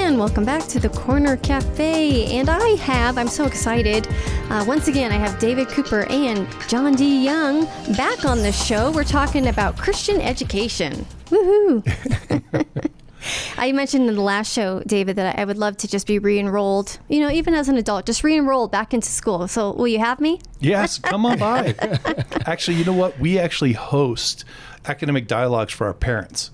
And welcome back to the Corner Cafe. And I'm so excited. Once again, I have David Cooper and John DeYoung back on the show. We're talking about Christian education. Woohoo! I mentioned in the last show, David, that I would love to just be re-enrolled, even as an adult, just re-enrolled back into school. So will you have me? Yes, come on by. Actually, you know what? We actually host academic dialogues for our parents.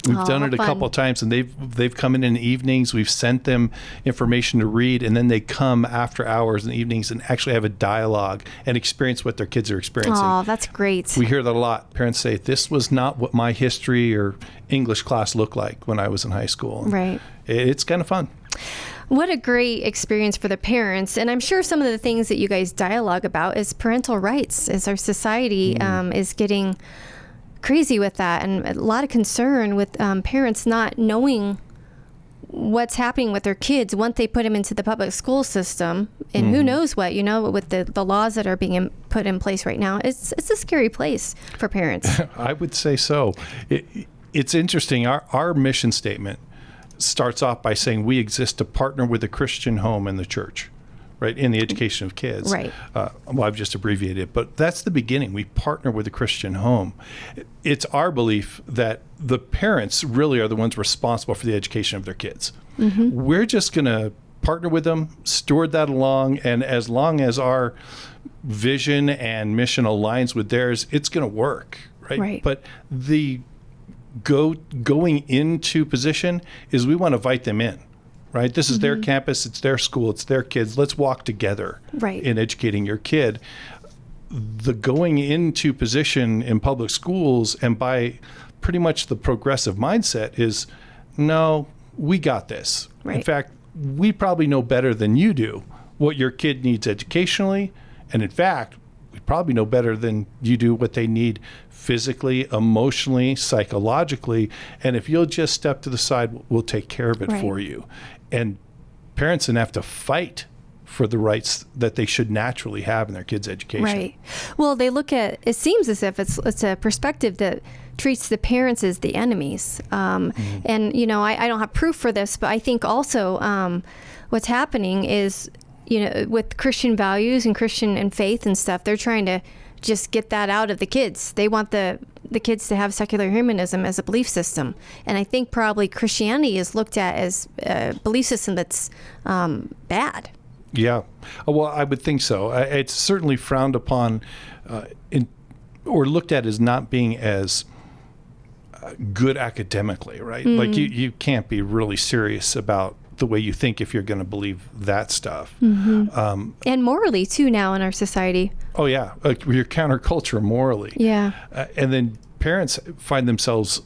We've done it a couple of times, and they've come in the evenings. We've sent them information to read, and then they come after hours in the evenings and actually have a dialogue and experience what their kids are experiencing. Oh, that's great. We hear that a lot. Parents say, this was not what my history or English class looked like when I was in high school. And right. It's kind of fun. What a great experience for the parents. And I'm sure some of the things that you guys dialogue about is parental rights, as our society is getting crazy with that, and a lot of concern with parents not knowing what's happening with their kids once they put them into the public school system, and who knows what, with the laws that are being put in place right now. It's a scary place for parents. I would say so. It's interesting. Our mission statement starts off by saying we exist to partner with the Christian home and the church, right, in the education of kids. Right. Well, I've just abbreviated it, but that's the beginning. We partner with the Christian home. It's our belief that the parents really are the ones responsible for the education of their kids. Mm-hmm. We're just going to partner with them, steward that along, and as long as our vision and mission aligns with theirs, it's going to work, right? But the going into position is we want to invite them in. Right? This is their campus, it's their school, it's their kids. Let's walk together in educating your kid. The going into position in public schools and by pretty much the progressive mindset is, no, we got this. Right. In fact, we probably know better than you do what your kid needs educationally. And in fact, we probably know better than you do what they need physically, emotionally, psychologically. And if you'll just step to the side, we'll take care of it for you. And parents then have to fight for the rights that they should naturally have in their kids' education. Right. Well, they look at, it seems as if it's a perspective that treats the parents as the enemies. And, I don't have proof for this, but I think also what's happening is, with Christian values and Christian and faith and stuff, they're trying to just get that out of the kids. They want the kids to have secular humanism as a belief system. And I think probably Christianity is looked at as a belief system that's bad. Yeah. Well, I would think so. It's certainly frowned upon or looked at as not being as good academically, right? Like you can't be really serious about the way you think if you're going to believe that stuff. And morally, too, now in our society. Oh, yeah. You're counterculture morally. Yeah. And then parents find themselves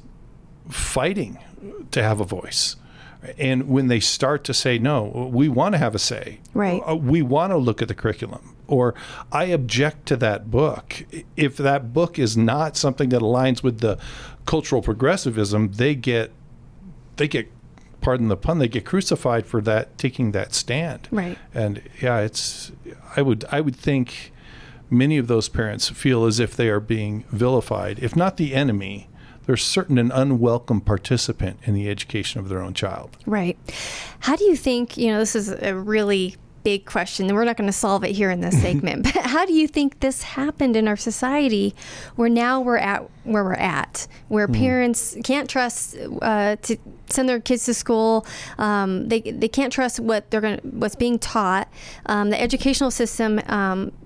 fighting to have a voice. And when they start to say, no, we want to have a say. Right. We want to look at the curriculum. Or I object to that book. If that book is not something that aligns with the cultural progressivism, they get pardon the pun, they get crucified for that, taking that stand. Right. And yeah, I would think many of those parents feel as if they are being vilified, if not the enemy. They're certain an unwelcome participant in the education of their own child. Right. How do you think, this is a really big question, and we're not going to solve it here in this segment, but how do you think this happened in our society where now we're at where we're at, where parents can't trust to send their kids to school, they can't trust what's being taught, the educational system,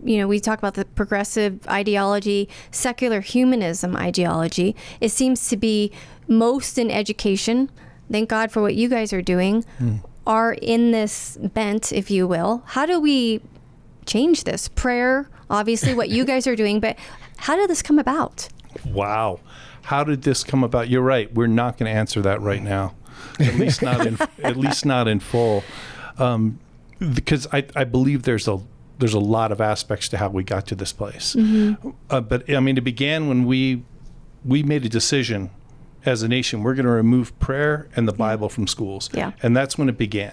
we talk about the progressive ideology, secular humanism ideology. It seems to be most in education. Thank God for what you guys are doing. Are in this bent, if you will. How do we change this? Prayer, obviously, what you guys are doing, but how did this come about? Wow. How did this come about? You're right. We're not going to answer that right now, at least not in full, because I believe there's a lot of aspects to how we got to this place. But I mean, it began when we made a decision as a nation. We're going to remove prayer and the Bible from schools. Yeah. And that's when it began,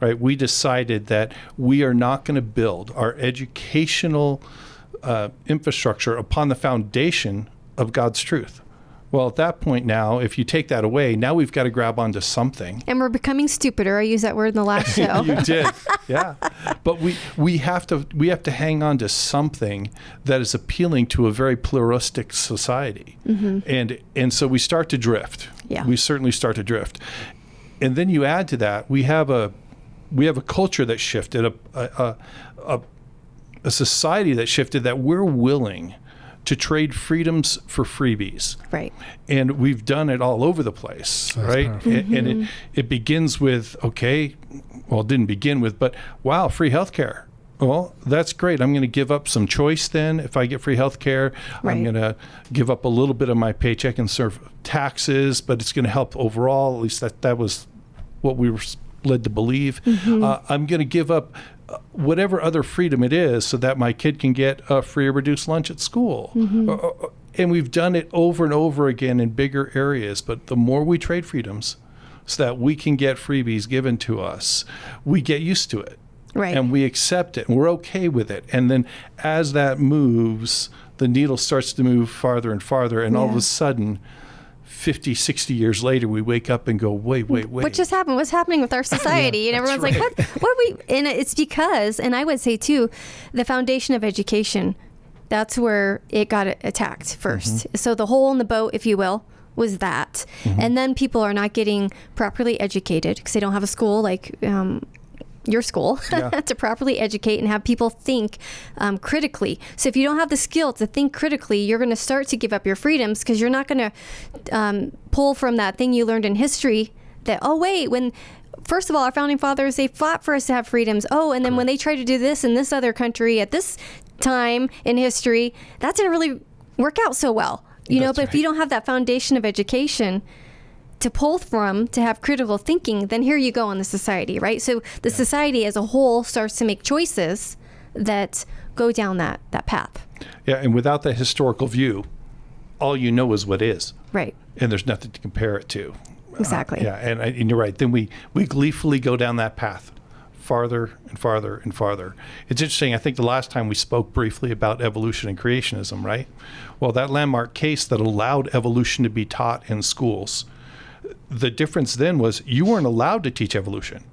right? We decided that we are not going to build our educational infrastructure upon the foundation of God's truth. Well, at that point now, if you take that away, now we've got to grab onto something. And we're becoming stupider. I used that word in the last show. You did, yeah. But we have to hang on to something that is appealing to a very pluralistic society, and so we start to drift. Yeah. We certainly start to drift, and then you add to that we have a culture that shifted, a society that shifted, that we're willing to trade freedoms for freebies. Right. And we've done it all over the place, That's right? powerful. And it begins with, it didn't begin with, but wow, free healthcare. Well, that's great. I'm going to give up some choice then if I get free healthcare. Right. I'm going to give up a little bit of my paycheck and serve taxes, but it's going to help overall. At least that was what we were led to believe. I'm going to give up whatever other freedom it is so that my kid can get a free or reduced lunch at school. And we've done it over and over again in bigger areas. But the more we trade freedoms so that we can get freebies given to us, we get used to it. Right. And we accept it and we're okay with it. And then as that moves, the needle starts to move farther and farther. And all of a sudden, 50, 60 years later, we wake up and go, wait. What just happened? What's happening with our society? And everyone's like, what are we? And it's because, and I would say too, the foundation of education, that's where it got attacked first. So the hole in the boat, if you will, was that. And then people are not getting properly educated because they don't have a school like your school to properly educate and have people think critically. So if you don't have the skill to think critically, you're going to start to give up your freedoms because you're not going to pull from that thing you learned in history that, first of all, our founding fathers, they fought for us to have freedoms. And then when they tried to do this in this other country at this time in history, that didn't really work out so well. But if you don't have that foundation of education to pull from, to have critical thinking, then here you go in the society, right? So the society as a whole starts to make choices that go down that path. Yeah, and without that historical view, all you know is what is. Right. And there's nothing to compare it to. Exactly. And you're right. Then we gleefully go down that path farther and farther and farther. It's interesting. I think the last time we spoke briefly about evolution and creationism, right? Well, that landmark case that allowed evolution to be taught in schools, the difference then was you weren't allowed to teach evolution.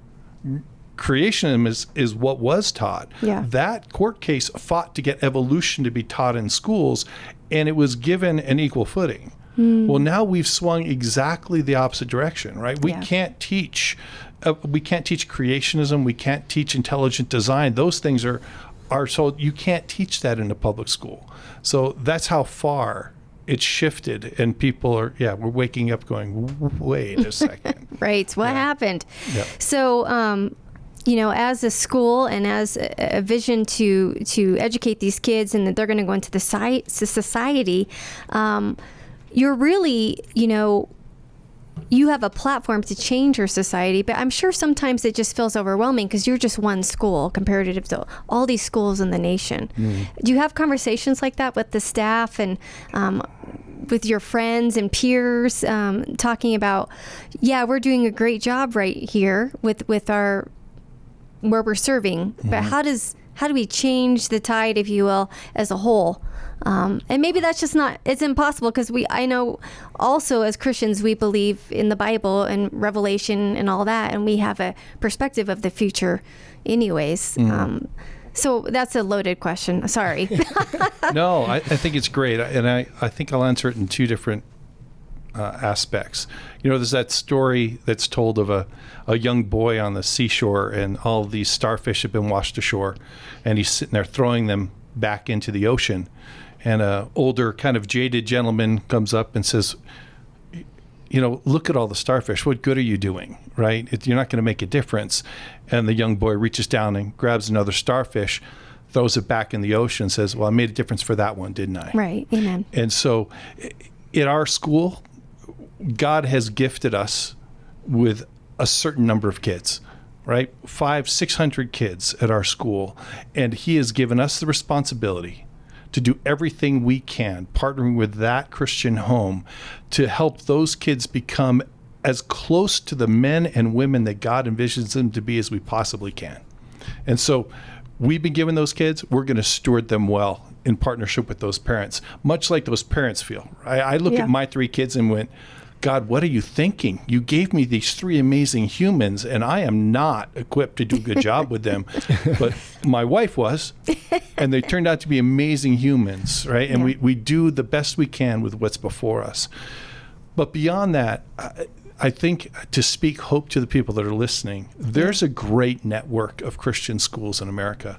Creationism is what was taught. Yeah. That court case fought to get evolution to be taught in schools, and it was given an equal footing. Well, now we've swung exactly the opposite direction, right? We can't teach creationism. We can't teach intelligent design. Those things are so you can't teach that in a public school. So that's how far it's shifted, and people are, we're waking up going, wait a second. Right. What happened? Yep. So, as a school and as a vision to educate these kids and that they're going to go into the society, you're really, you have a platform to change your society, but I'm sure sometimes it just feels overwhelming because you're just one school comparative to all these schools in the nation. Do you have conversations like that with the staff and with your friends and peers, talking about, we're doing a great job right here with our where we're serving, but how do we change the tide, if you will, as a whole? And maybe that's just it's impossible because I know also as Christians, we believe in the Bible and Revelation and all that, and we have a perspective of the future anyways. So that's a loaded question. Sorry. No, I think it's great. And I think I'll answer it in two different aspects. There's that story that's told of a young boy on the seashore, and all of these starfish have been washed ashore, and he's sitting there throwing them back into the ocean. And an older kind of jaded gentleman comes up and says, look at all the starfish. What good are you doing, right? You're not going to make a difference. And the young boy reaches down and grabs another starfish, throws it back in the ocean, and says, well, I made a difference for that one, didn't I? Right. Amen. And so in our school, God has gifted us with a certain number of kids, right? 500-600 kids at our school. And he has given us the responsibility to do everything we can, partnering with that Christian home to help those kids become as close to the men and women that God envisions them to be as we possibly can. And so we've been given those kids. We're going to steward them well. in partnership with those parents, much like those parents feel. I look at my 3 kids and went, God, what are you thinking? You gave me these 3 amazing humans, and I am not equipped to do a good job with them. But my wife was, and they turned out to be amazing humans, right? And we do the best we can with what's before us. But beyond that, I think to speak hope to the people that are listening, there's a great network of Christian schools in America,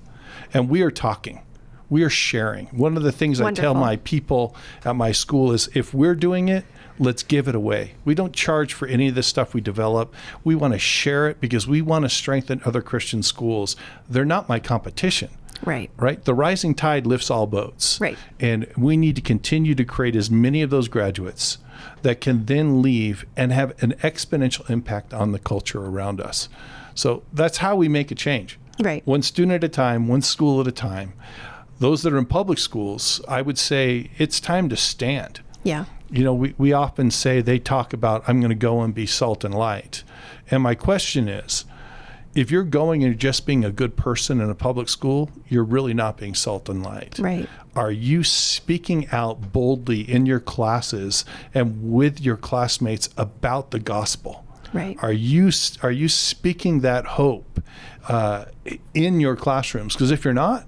and we are talking. We are sharing. One of the things I tell my people at my school is, if we're doing it, let's give it away. We don't charge for any of the stuff we develop. We want to share it because we want to strengthen other Christian schools. They're not my competition. Right. The rising tide lifts all boats. Right. And we need to continue to create as many of those graduates that can then leave and have an exponential impact on the culture around us. So that's how we make a change. Right. One student at a time, one school at a time. Those that are in public schools, I would say it's time to stand. Yeah. You know, we often say, they talk about, I'm going to go and be salt and light. And my question is, if you're going and just being a good person in a public school, you're really not being salt and light. Right. Are you speaking out boldly in your classes and with your classmates about the gospel? Right. Are you speaking that hope in your classrooms? Because if you're not,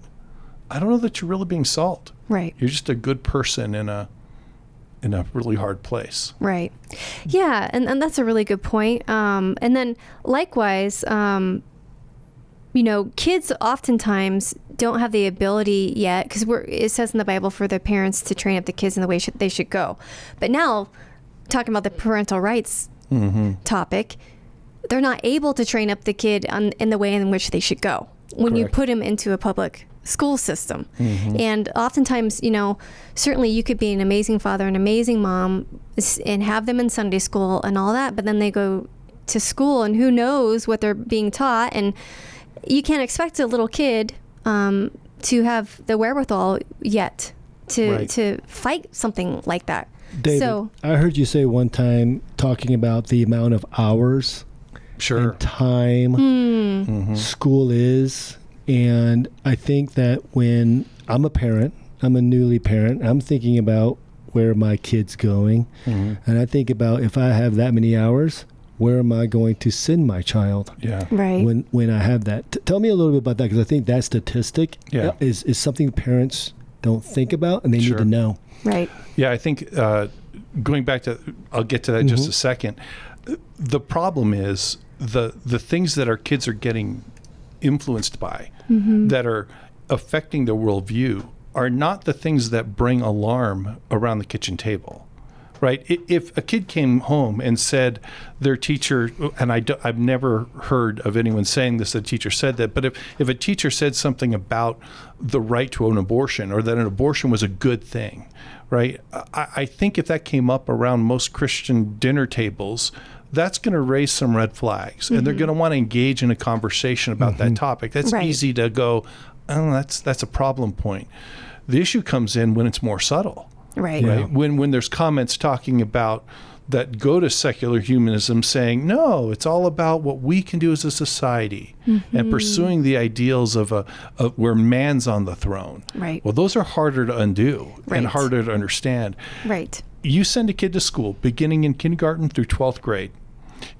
I don't know that you're really being salt. Right. You're just a good person in a really hard place. Right. Yeah, and that's a really good point. And then likewise, kids oftentimes don't have the ability yet, because it says in the Bible for the parents to train up the kids in the way they should go. But now, talking about the parental rights topic, they're not able to train up the kid in the way in which they should go when you put them into a public school system. And oftentimes, certainly you could be an amazing father, an amazing mom, and have them in Sunday school and all that, but then they go to school and who knows what they're being taught, and you can't expect a little kid to have the wherewithal yet to fight something like that. David, so I heard you say one time, talking about the amount of hours and time school is. And I think that when I'm a parent, I'm a newly parent, I'm thinking about where my kid's going. And I think about, if I have that many hours, where am I going to send my child? Yeah. Right. When I have that. Tell me a little bit about that, because I think that statistic is something parents don't think about and they need to know. Right. Yeah, I think going back to, I'll get to that in just a second. The problem is the things that our kids are getting influenced by, that are affecting their worldview, are not the things that bring alarm around the kitchen table, right? If a kid came home and said their teacher, and I've never heard of anyone saying this, the teacher said that, but if a teacher said something about the right to an abortion, or that an abortion was a good thing, right? I think if that came up around most Christian dinner tables, that's going to raise some red flags, and they're going to want to engage in a conversation about that topic. That's easy to go, oh, that's a problem point. The issue comes in when it's more subtle, right? Yeah. When there's comments talking about that go to secular humanism, saying, no, it's all about what we can do as a society, and pursuing the ideals of where man's on the throne. Right. Well, those are harder to undo and harder to understand. Right. You send a kid to school beginning in kindergarten through 12th grade.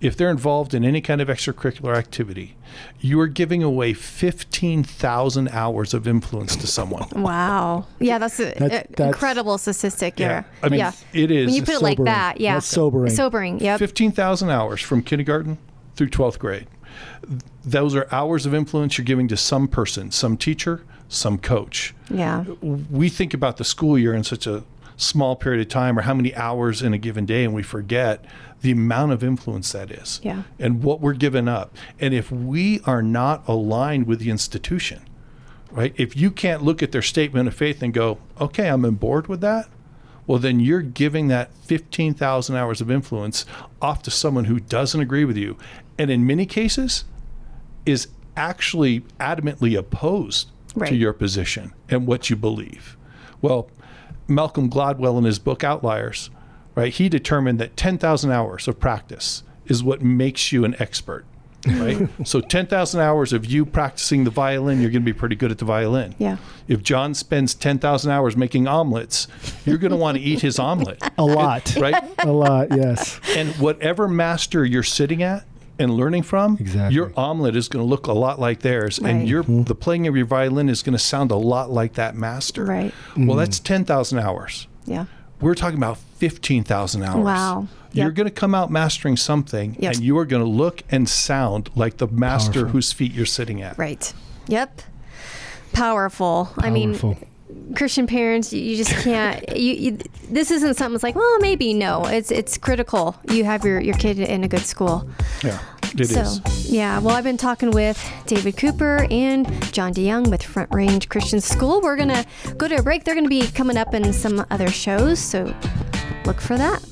If they're involved in any kind of extracurricular activity, you are giving away 15,000 hours of influence to someone. Wow. Yeah, that's an incredible statistic. Yeah. I mean, it is. When you put it like that, yeah. That's sobering. Sobering, yep. 15,000 hours from kindergarten through 12th grade. Those are hours of influence you're giving to some person, some teacher, some coach. Yeah. We think about the school year in such a small period of time, or how many hours in a given day, and we forget the amount of influence that is, and what we're giving up. And if we are not aligned with the institution, right? If you can't look at their statement of faith and go, okay, I'm on board with that, well, then you're giving that 15,000 hours of influence off to someone who doesn't agree with you, and in many cases is actually adamantly opposed to your position and what you believe. Well, Malcolm Gladwell, in his book Outliers, right, he determined that 10,000 hours of practice is what makes you an expert. right? So 10,000 hours of you practicing the violin, you're going to be pretty good at the violin. Yeah. If John spends 10,000 hours making omelets, you're going to want to eat his omelet. A lot. Right? A lot, yes. And whatever master you're sitting at and learning from, exactly. your omelet is going to look a lot like theirs. Right. And the playing of your violin is going to sound a lot like that master. Right. Well, that's 10,000 hours. Yeah. We're talking about 15,000 hours. Wow. You're Yep. going to come out mastering something, Yep. and you are going to look and sound like the master Powerful. whose feet you're sitting at. Right. Yep. Powerful. I mean, Christian parents, you just can't. This isn't something that's like, well, maybe. No, it's critical. You have your kid in a good school. Yeah, it is. Yeah. Well, I've been talking with David Cooper and John DeYoung with Front Range Christian School. We're gonna go to a break. They're gonna be coming up in some other shows, so look for that.